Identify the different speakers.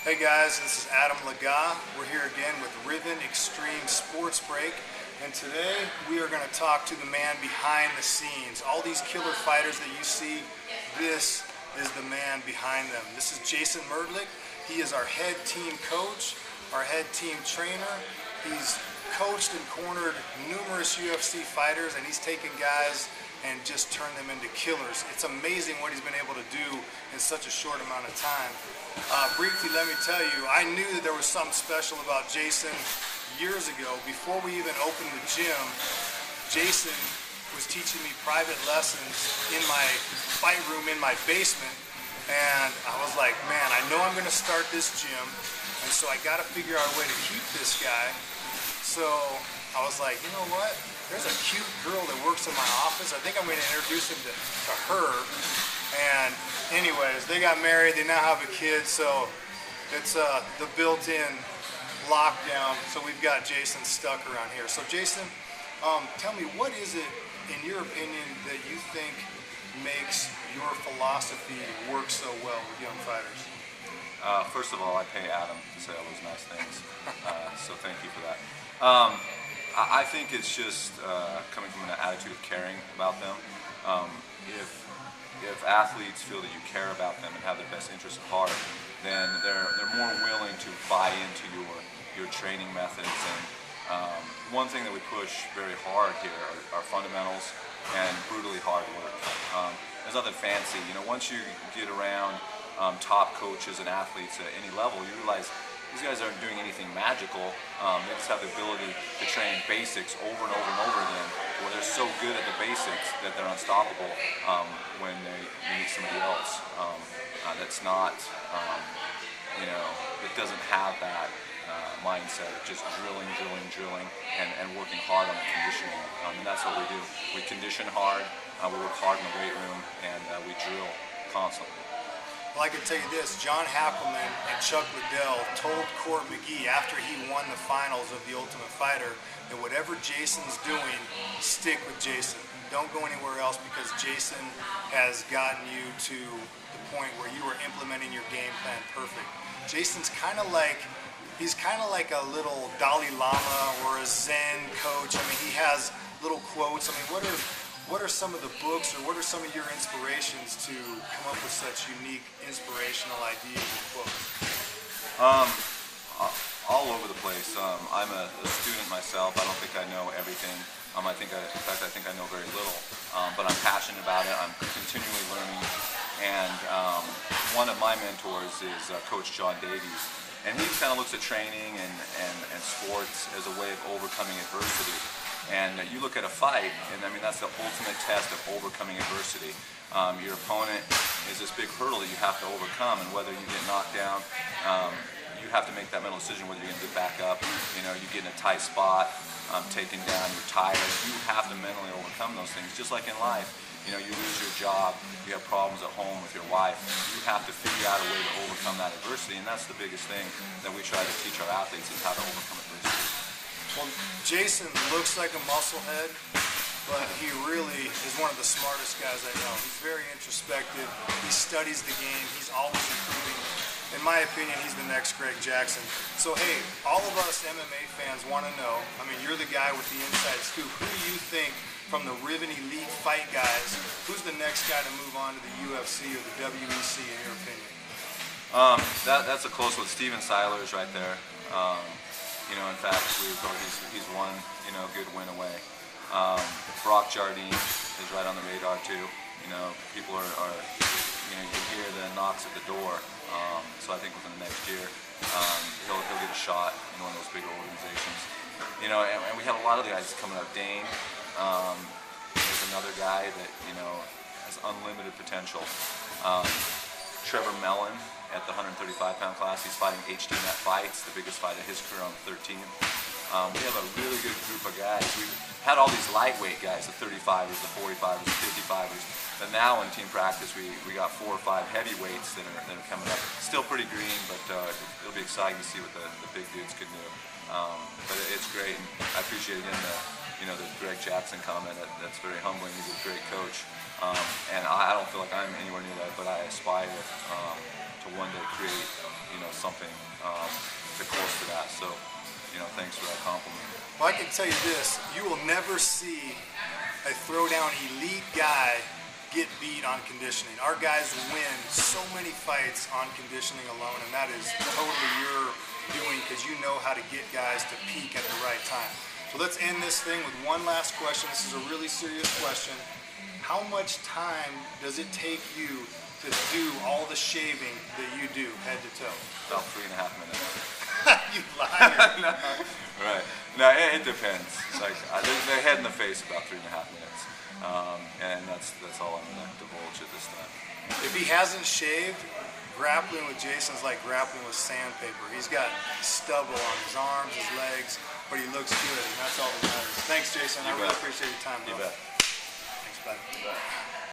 Speaker 1: Hey guys, this is Adam Legas. We're here again with RIVEN Extreme Sports Break, and today we are going to talk to the man behind the scenes. All these killer fighters that you see, this is the man behind them. This is Jason Mertlich. He is our head team coach, our head team trainer. He's coached and cornered numerous UFC fighters, and he's taken guys and just turned them into killers. It's amazing what he's been able to do in such a short amount of time. Briefly, let me tell you, I knew that there was something special about Jason years ago. Before we even opened the gym, Jason was teaching me private lessons in my fight room in my basement, and I was like, man, I know I'm going to start this gym, and so I got to figure out a way to keep this guy. So I was like, you know what? There's a cute girl that works in my office. I think I'm going to introduce him to her. And anyways, they got married. They now have a kid. So it's the built-in lockdown. So we've got Jason stuck around here. So Jason, tell me, what is it, in your opinion, that you think makes your philosophy work so well with young fighters?
Speaker 2: First of all, I pay Adam to say all those nice things. So thank you for that. I think it's just coming from an attitude of caring about them. If athletes feel that you care about them and have their best interests at heart, then they're more willing to buy into your training methods. And one thing that we push very hard here are fundamentals and brutally hard work. There's nothing fancy. You know, once you get around top coaches and athletes at any level, you realize these guys aren't doing anything magical. They just have the ability to train basics over and over and over again, where they're so good at the basics that they're unstoppable when they meet somebody else that's not, that doesn't have that mindset of just drilling, and working hard on the conditioning. And that's what we do. We condition hard, we work hard in the weight room, and we drill constantly.
Speaker 1: Well, I can tell you this, John Hackleman and Chuck Liddell told Court McGee after he won the finals of The Ultimate Fighter that whatever Jason's doing, stick with Jason. Don't go anywhere else, because Jason has gotten you to the point where you are implementing your game plan perfect. Jason's kind of like, he's kind of like a little Dalai Lama or a Zen coach. I mean, he has little quotes. I mean, what are some of the books, or what are some of your inspirations to come up with such unique, inspirational ideas and books?
Speaker 2: All over the place. I'm a student myself. I don't think I know everything. In fact, I think I know very little. But I'm passionate about it. I'm continually learning. And one of my mentors is Coach John Davies. And he kind of looks at training and sports as a way of overcoming adversity. And you look at a fight, and I mean, that's the ultimate test of overcoming adversity. Your opponent is this big hurdle that you have to overcome, and whether you get knocked down, you have to make that mental decision whether you're going to get back up. You know, you get in a tight spot, taken down, you're tired. You have to mentally overcome those things. Just like in life, you know, you lose your job, you have problems at home with your wife. You have to figure out a way to overcome that adversity, and that's the biggest thing that we try to teach our athletes, is how to overcome adversity.
Speaker 1: Well, Jason looks like a musclehead, but he really is one of the smartest guys I know. He's very introspective. He studies the game. He's always improving. In my opinion, he's the next Greg Jackson. So, hey, all of us MMA fans want to know, I mean, you're the guy with the inside scoop. Who do you think, from the RIVEN Elite Fight guys, who's the next guy to move on to the UFC or the WEC, in your opinion?
Speaker 2: That's a close one. Steven Seiler's right there. You know, in fact, he's one, good win away. Brock Jardine is right on the radar too. You know, people are you hear the knocks at the door. So I think within the next year, he'll get a shot in one of those bigger organizations. You know, and we have a lot of the guys coming up. Dane is another guy that has unlimited potential. Trevor Mellon at the 135-pound class. He's fighting HD Net Fights, the biggest fight of his career on the 13th. We have a really good group of guys. We've had all these lightweight guys, the 35ers, the 45ers, the 55ers. But now in team practice, we got 4 or 5 heavyweights that are coming up. Still pretty green, but it'll be exciting to see what the big dudes can do. But it's great, and I appreciate again the Greg Jackson comment. That's very humbling. He's a great coach. And I don't feel like I'm anywhere near that, but I aspire to to one day create, something close to that. So, thanks for that compliment.
Speaker 1: Well, I can tell you this, you will never see a throwdown elite guy get beat on conditioning. Our guys win so many fights on conditioning alone, and that is totally your doing because you know how to get guys to peak at the right time. So let's end this thing with one last question. This is a really serious question. How much time does it take you to do all the shaving that you do, head to toe?
Speaker 2: About 3.5 minutes.
Speaker 1: You liar.
Speaker 2: No, right. No, it depends. Like the head and the face about 3.5 minutes, and that's all I'm gonna divulge at this time.
Speaker 1: If he hasn't shaved, grappling with Jason's like grappling with sandpaper. He's got stubble on his arms, his legs, but he looks good, and that's all that matters. Thanks, Jason. I really appreciate your time, bro.
Speaker 2: You bet.
Speaker 1: Thanks, bud.
Speaker 2: You bet.